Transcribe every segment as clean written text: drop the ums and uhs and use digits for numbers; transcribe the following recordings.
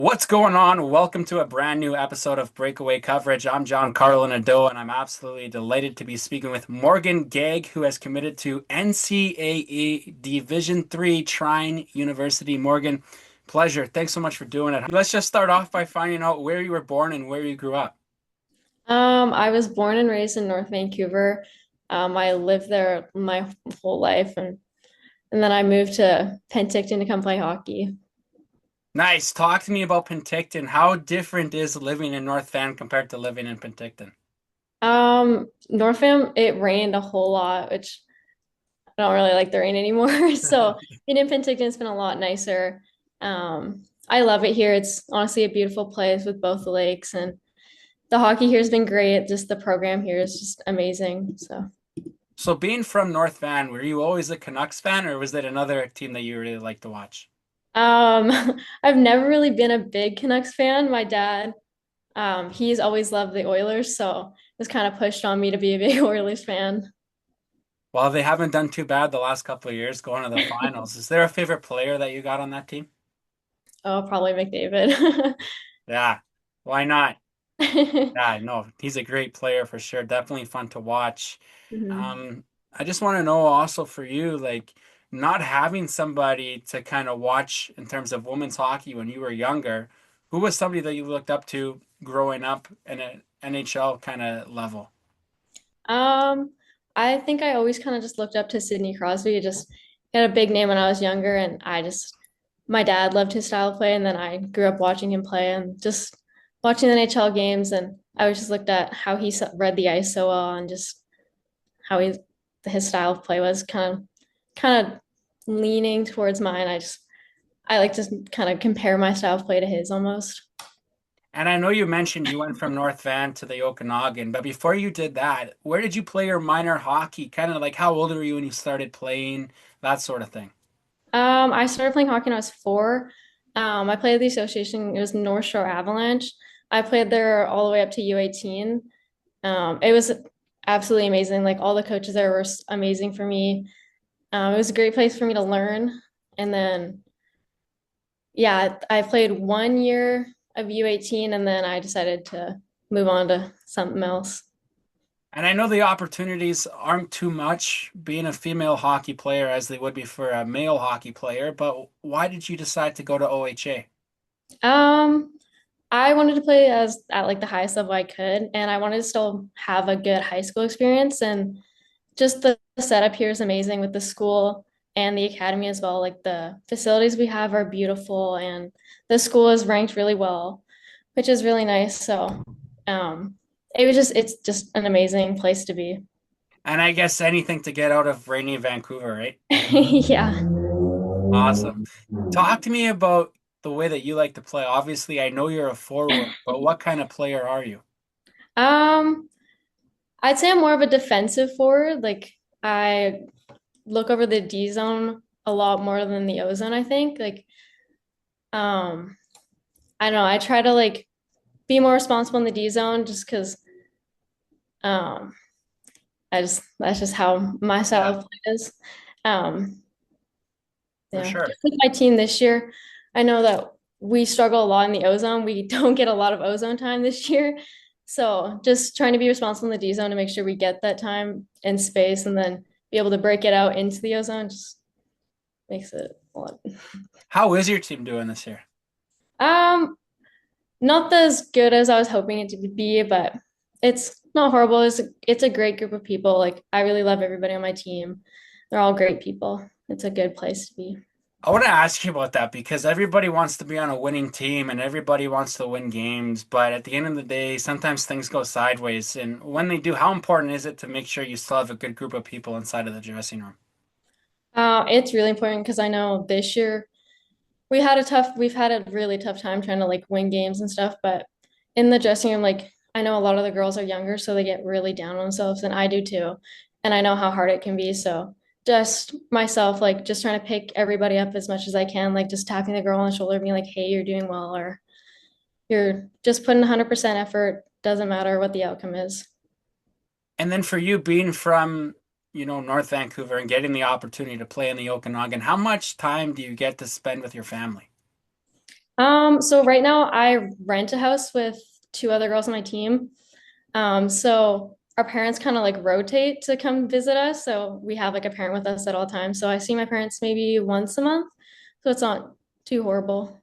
What's going on? Welcome to a brand new episode of Breakaway Coverage. I'm John Carlo Nadeau, and I'm absolutely delighted to be speaking with Morgan Ghag, who has committed to NCAA Division III Trine University. Morgan, pleasure. Thanks so much for doing it. Let's just start off by finding out where you were born and where you grew up. I was born and raised in North Vancouver. I lived there my whole life and then I moved to Penticton to come play hockey. Nice. Talk to me about Penticton. How different is living in North Van compared to living in Penticton? North Van, it rained a whole lot, which I don't really like the rain anymore. So being in Penticton, it's been a lot nicer. I love it here. It's honestly a beautiful place with both the lakes, and the hockey here has been great. Just the program here is just amazing. So So being from North Van, were you always a Canucks fan, or was it another team that you really liked to watch? um I've never really been a big Canucks fan. My dad he's always loved the Oilers, so it was kind of pushed on me to be a big Oilers fan. Well, they haven't done too bad the last couple of years going to the finals. Is there a favorite player that you got on that team? Oh, probably McDavid. Yeah, why not? Yeah, no, he's a great player for sure. Definitely fun to watch. Mhm. I just want to know also for you, like not having somebody to kind of watch in terms of women's hockey when you were younger, who was somebody that you looked up to growing up in an NHL kind of level? Um, I think I always kind of just looked up to Sidney Crosby. He had a big name when I was younger, and my dad loved his style of play, and then I grew up watching him play and just watching the NHL games, and I always just looked at how read the ice so well, and just how his style of play was kind of leaning towards mine. I like to kind of compare my style of play to his almost. And I know you mentioned you went from North Van to the Okanagan, but before you did that, where did you play your minor hockey? Kind of like how old were you when you started playing, that sort of thing. I started playing hockey when I was 4. I played at the association. It was North Shore Avalanche. I played there all the way up to U18. It was absolutely amazing. Like all the coaches there were amazing for me. It was a great place for me to learn. And then, yeah, I played 1 year of U18, and then I decided to move on to something else. And I know the opportunities aren't too much being a female hockey player as they would be for a male hockey player, but why did you decide to go to OHA? Um, I wanted to play as at like the highest level I could, and I wanted to still have a good high school experience. And just the setup here is amazing with the school and the academy as well. Like the facilities we have are beautiful, and the school is ranked really well, which is really nice. So, um, it's just an amazing place to be. And I guess anything to get out of rainy Vancouver, right? Yeah. Awesome. Talk to me about the way that you like to play. Obviously, I know you're a forward, but what kind of player are you? Um, I'd say I'm more of a defensive forward. Like I look over the D zone a lot more than the O zone, I think. Um, I don't know. I try to like be more responsible in the D zone just because um that's just how my style Yeah, of play is. Um, for yeah. sure. Just with my team this year, I know that we struggle a lot in the O zone. We don't get a lot of O zone time this year. So just trying to be responsible in the D zone to make sure we get that time and space, and then be able to break it out into the O zone just makes it a lot. How is your team doing this year? Um, Not as good as I was hoping it to be, but it's not horrible. It's a great group of people. Like I really love everybody on my team. They're all great people. It's a good place to be. I want to ask you about that because everybody wants to be on a winning team and everybody wants to win games, but at the end of the day, sometimes things go sideways. And when they do, how important is it to make sure you still have a good group of people inside of the dressing room? It's really important because I know this year we've had a really tough time trying to like win games and stuff, but in the dressing room, like I know a lot of the girls are younger, so they get really down on themselves, and I do too. And I know how hard it can be. So just myself, like just trying to pick everybody up as much as I can, like just tapping the girl on the shoulder, being like, hey, you're doing well, or you're just putting 100% effort, doesn't matter what the outcome is. And then for you being from, North Vancouver and getting the opportunity to play in the Okanagan, how much time do you get to spend with your family? So right now I rent a house with two other girls on my team. So our parents kind of like rotate to come visit us. So we have like a parent with us at all times. So I see my parents maybe once a month. So it's not too horrible.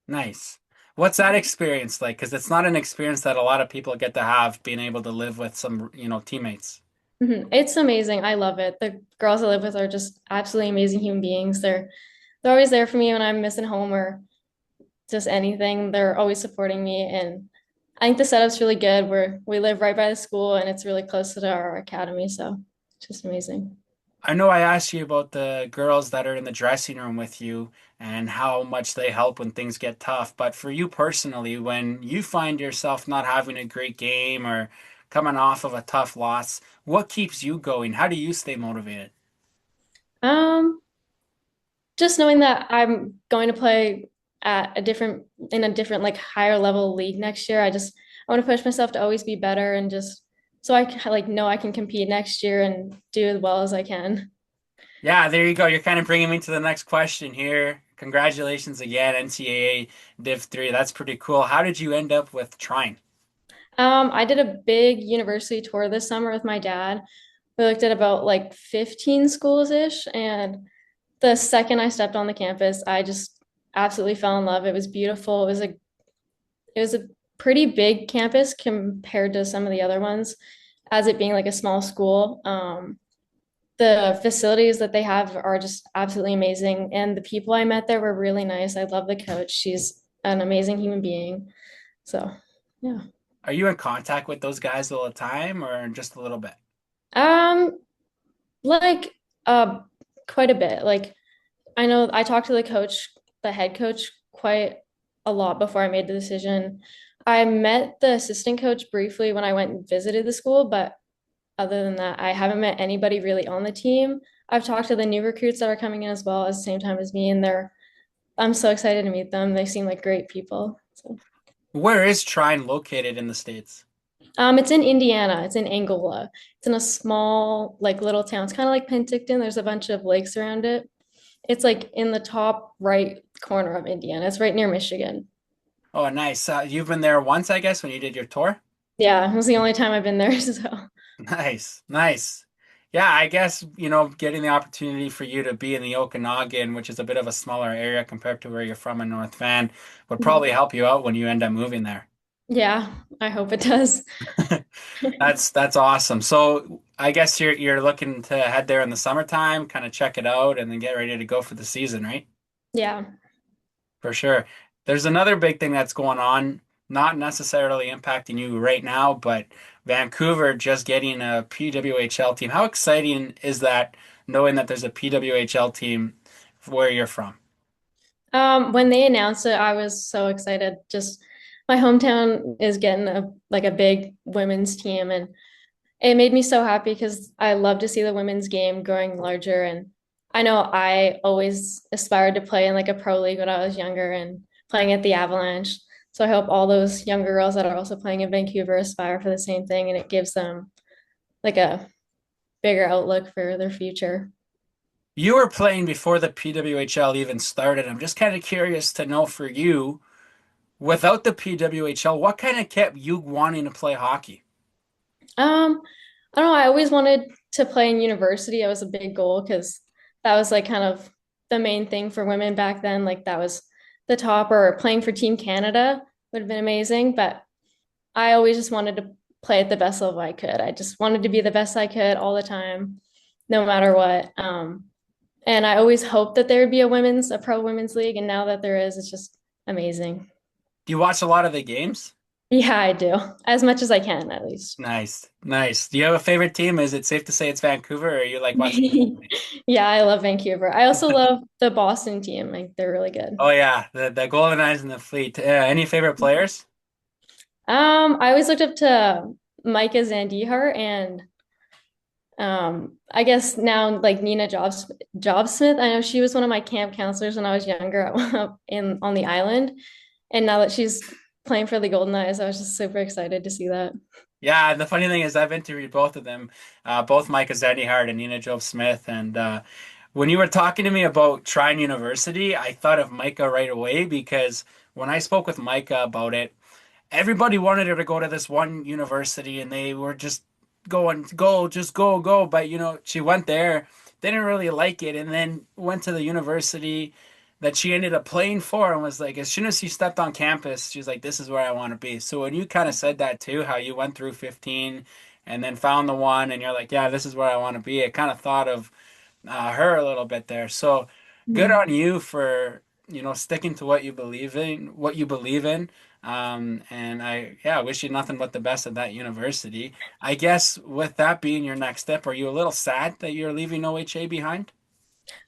Nice. What's that experience like? Because it's not an experience that a lot of people get to have, being able to live with some, teammates. It's amazing. I love it. The girls I live with are just absolutely amazing human beings. They're always there for me when I'm missing home or just anything. They're always supporting me, and I think the setup's really good. We live right by the school, and it's really close to our academy, so it's just amazing. I know I asked you about the girls that are in the dressing room with you and how much they help when things get tough. But for you personally, when you find yourself not having a great game or coming off of a tough loss, what keeps you going? How do you stay motivated? Um, just knowing that I'm going to play at a different like higher level league next year. I want to push myself to always be better and just so like know I can compete next year and do as well as I can. Yeah, there you go. You're kind of bringing me to the next question here. Congratulations again, NCAA Div 3. That's pretty cool. How did you end up with Trine? I did a big university tour this summer with my dad. We looked at about like 15 schools ish, and the second I stepped on the campus, I just absolutely fell in love. It was beautiful. It was a pretty big campus compared to some of the other ones, as it being like a small school. The facilities that they have are just absolutely amazing, and the people I met there were really nice. I love the coach. She's an amazing human being. So, yeah. Are you in contact with those guys all the time or just a little bit? Um, like uh quite a bit. Like I know I talked to the head coach, quite a lot before I made the decision. I met the assistant coach briefly when I went and visited the school, but other than that, I haven't met anybody really on the team. I've talked to the new recruits that are coming in as well at the same time as me, and I'm so excited to meet them. They seem like great people. So, Where is Trine located in the States? it's in Indiana. It's in Angela. It's in a small, like little town. It's kind of like Penticton. There's a bunch of lakes around it. It's like in the top right corner of Indiana. It's right near Michigan. Oh, nice. You've been there once, I guess, when you did your tour? Yeah, it was the only time I've been there. So, Nice, nice. Yeah, I guess, getting the opportunity for you to be in the Okanagan, which is a bit of a smaller area compared to where you're from in North Van, would probably help you out when you end up moving there. yeah, I hope it does. That's awesome. So I guess you're looking to head there in the summertime, kind of check it out, and then get ready to go for the season, right? Yeah. For sure. There's another big thing that's going on, not necessarily impacting you right now, but Vancouver just getting a PWHL team. How exciting is that knowing that there's a PWHL team where you're from? When they announced it, I was so excited. Just my hometown is getting a big women's team, and it made me so happy because I love to see the women's game growing larger. And I know I always aspired to play in like a pro league when I was younger and playing at the Avalanche. So I hope all those younger girls that are also playing in Vancouver aspire for the same thing, and it gives them like a bigger outlook for their future. You were playing before the PWHL even started. I'm just kind of curious to know for you, without the PWHL, what kind of kept you wanting to play hockey? I don't know. I always wanted to play in university. It was a big goal because that was like kind of the main thing for women back then. Like that was the top, or playing for Team Canada would have been amazing. But I always just wanted to play at the best level I could. I just wanted to be the best I could all the time, no matter what. And I always hoped that there would be a pro women's league. And now that there is, it's just amazing. Do you watch a lot of the games? Yeah, I do, as much as I can, at least. Nice, nice. Do you have a favorite team? Is it safe to say it's Vancouver, or you like watching? Yeah, I love Vancouver. I also love the Boston team. Like they're really good. Oh yeah, the Golden Eyes and the Fleet. Any favorite players? I always looked up to Micah Zandihar and I guess now like Jobsmith. I know she was one of my camp counselors when I was younger in on the island. And now that she's playing for the Golden Eyes, I was just super excited to see that. Yeah, the funny thing is I've interviewed both of them, both Micah Zedihard and Nina Job Smith, and When you were talking to me about Trine University, I thought of Micah right away because when I spoke with Micah about it, everybody wanted her to go to this one university and they were just going, go, just go, go. But, she went there, didn't really like it, and then went to the university that she ended up playing for and was like, as soon as she stepped on campus, she's like, this is where I want to be. So when you kind of said that too, how you went through 15 and then found the one and you're like, yeah, this is where I want to be, I kind of thought of her a little bit there. So good Mhm. on you for, sticking to what you believe in, and I wish you nothing but the best at that university. I guess with that being your next step, are you a little sad that you're leaving OHA behind?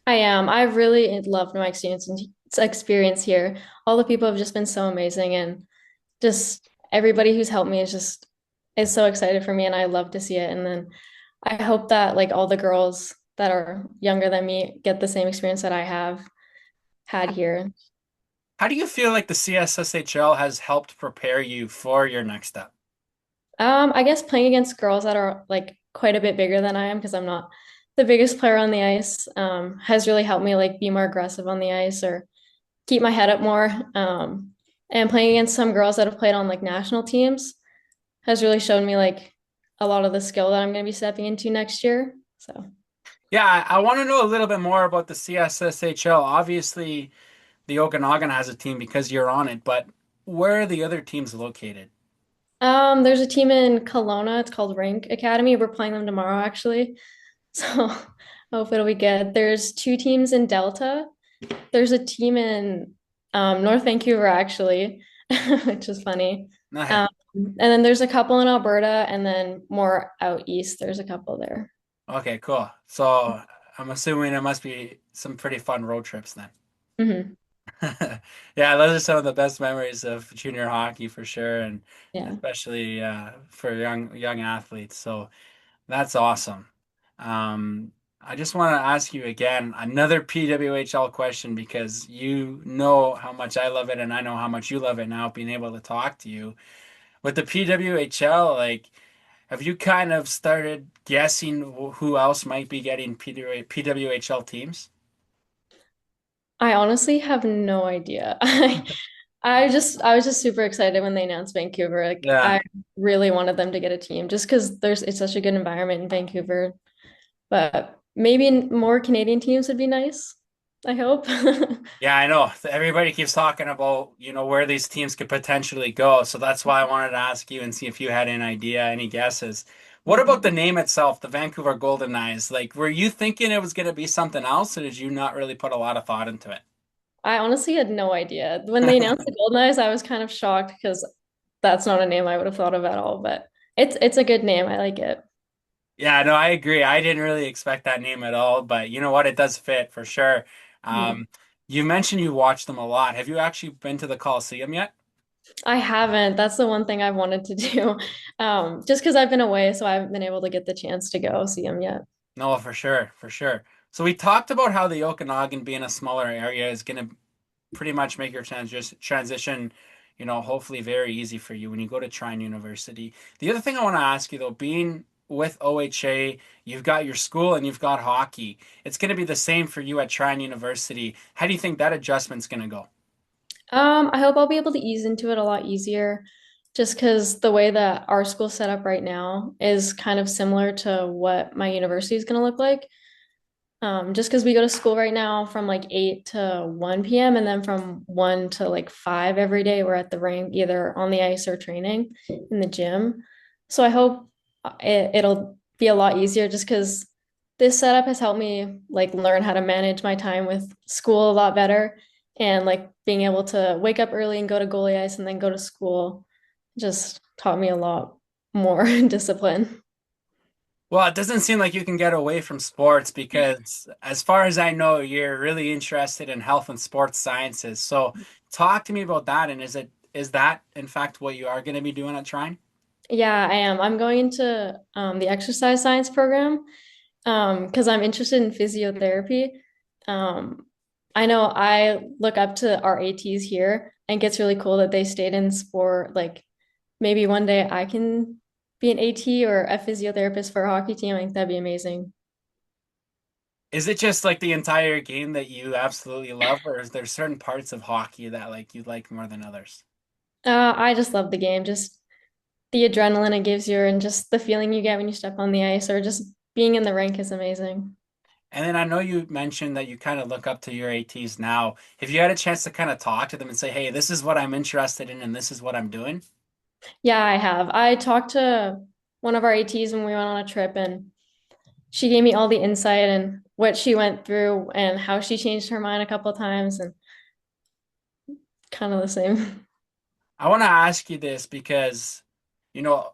I am. I really loved my experience here. All the people have just been so amazing, and just everybody who's helped me is so excited for me, and I love to see it. And then I hope that like all the girls that are younger than me get the same experience that I have had here. How do you feel like the CSSHL has helped prepare you for your next step? I guess playing against girls that are like quite a bit bigger than I am because I'm not the biggest player on the ice, has really helped me like be more aggressive on the ice or keep my head up more. And playing against some girls that have played on like national teams has really shown me like a lot of the skill that I'm going to be stepping into next year. So, Yeah, I want to know a little bit more about the CSSHL. Obviously, the Okanagan has a team because you're on it, but where are the other teams located? there's a team in Kelowna. It's called Rink Academy. We're playing them tomorrow, actually. So, I hope it'll be good. There's two teams in Delta. There's a team in North Vancouver, actually, which is funny. And then there's a couple in Alberta, and then more out east, there's a couple there. Okay, cool. So I'm assuming it must be some pretty fun road trips then. Hmm. Yeah, those are some of the best memories of junior hockey for sure, and Yeah. especially for young athletes. So that's awesome. I just want to ask you again another PWHL question because you know how much I love it, and I know how much you love it now, being able to talk to you. With the PWHL, like, have you kind of started guessing who else might be getting PWHL teams? I honestly have no idea. I was just super excited when they announced Vancouver. Like Yeah. I really wanted them to get a team just because it's such a good environment in Vancouver. But maybe more Canadian teams would be nice. I hope. Yeah, I know. Everybody keeps talking about, where these teams could potentially go. So that's why I wanted to ask you and see if you had an idea, any guesses. What about the name itself, the Vancouver Golden Knights? Like, were you thinking it was going to be something else, or did you not really put a lot of thought into it? I honestly had no idea. When they announced the Golden Eyes, I was kind of shocked because that's not a name I would have thought of at all. But it's a good name. I like it. Yeah, no, I agree. I didn't really expect that name at all, but you know what? It does fit for sure. Mhm. Um, you mentioned you watched them a lot. Have you actually been to the Coliseum yet? I haven't. That's the one thing I've wanted to do. Just because I've been away, so I haven't been able to get the chance to go see them yet. No, for sure, for sure. So we talked about how the Okanagan being a smaller area is going to pretty much make your transition, hopefully very easy for you when you go to Trine University. The other thing I want to ask you though, being with OHA, you've got your school and you've got hockey. It's going to be the same for you at Trine University. How do you think that adjustment's going to go? I hope I'll be able to ease into it a lot easier, just because the way that our school's set up right now is kind of similar to what my university is going to look like. Just because we go to school right now from like 8 to 1 p.m. and then from 1 to like 5 every day, we're at the rink, either on the ice or training in the gym. So I hope it'll be a lot easier just because this setup has helped me like learn how to manage my time with school a lot better and like being able to wake up early and go to goalie ice and then go to school just taught me a lot more discipline. Well, it doesn't seem like you can get away from sports because, as far as I know, you're really interested in health and sports sciences. So, talk to me about that. And is that in fact what you are going to be doing at Trine? Yeah, I am. I'm going into the exercise science program because I'm interested in physiotherapy. Um, I know I look up to our ATs here and it gets really cool that they stayed in sport. Like maybe one day I can be an AT or a physiotherapist for a hockey team. I think that'd be amazing. Is it just like the entire game that you absolutely love, or is there certain parts of hockey that like you like more than others? I just love the game, just the adrenaline it gives you and just the feeling you get when you step on the ice or just being in the rink is amazing. And then I know you mentioned that you kind of look up to your ATs now. Have you had a chance to kind of talk to them and say, hey, this is what I'm interested in and this is what I'm doing? Yeah, I have. I talked to one of our ATs when we went on a trip and she gave me all the insight and what she went through and how she changed her mind a couple of times and kind of the same. I want to ask you this because,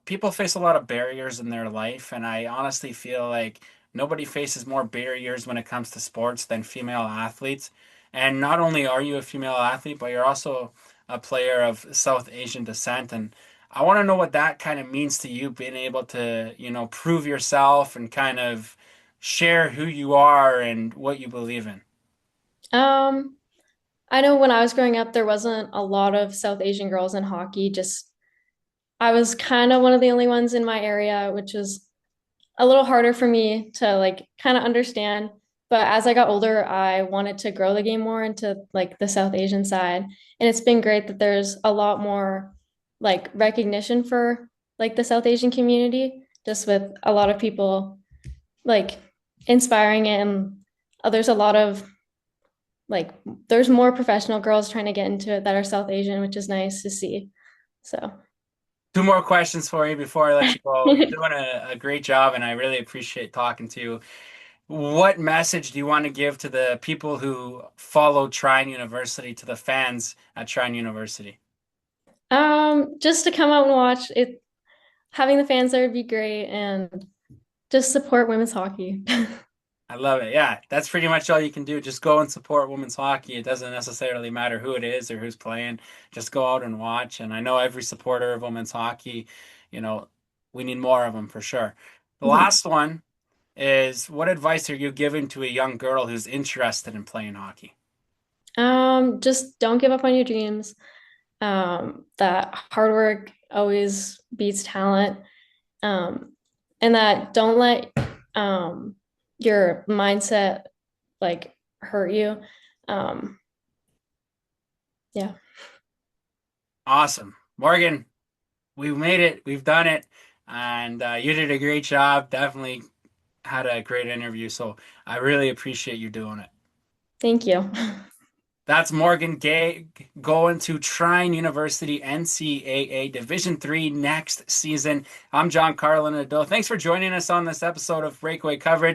people face a lot of barriers in their life, and I honestly feel like nobody faces more barriers when it comes to sports than female athletes. And not only are you a female athlete, but you're also a player of South Asian descent. And I want to know what that kind of means to you, being able to, prove yourself and kind of share who you are and what you believe in. Um, I know when I was growing up, there wasn't a lot of South Asian girls in hockey. Just I was kind of one of the only ones in my area, which was a little harder for me to like kind of understand. But as I got older, I wanted to grow the game more into like the South Asian side. And it's been great that there's a lot more like recognition for like the South Asian community, just with a lot of people like inspiring it. And there's a lot of like, there's more professional girls trying to get into it that are South Asian, which is nice to see. So, Two more questions for you before I let you go. You're doing a great job, and I really appreciate talking to you. What message do you want to give to the people who follow Trine University, to the fans at Trine University? just to come out and watch it, having the fans there would be great, and just support women's hockey. I love it. Yeah, that's pretty much all you can do. Just go and support women's hockey. It doesn't necessarily matter who it is or who's playing. Just go out and watch. And I know every supporter of women's hockey, you know, we need more of them for sure. The Mhm. last one is, what advice are you giving to a young girl who's interested in playing hockey? Just don't give up on your dreams. That hard work always beats talent. Um, and that don't let your mindset like hurt you. Um, yeah. Awesome. Morgan, we've made it. We've done it. And you did a great job. Definitely had a great interview. So I really appreciate you doing it. Thank you. That's Morgan Ghag going to Trine University NCAA Division III next season. I'm John Carlin Ado. Thanks for joining us on this episode of Breakaway Coverage.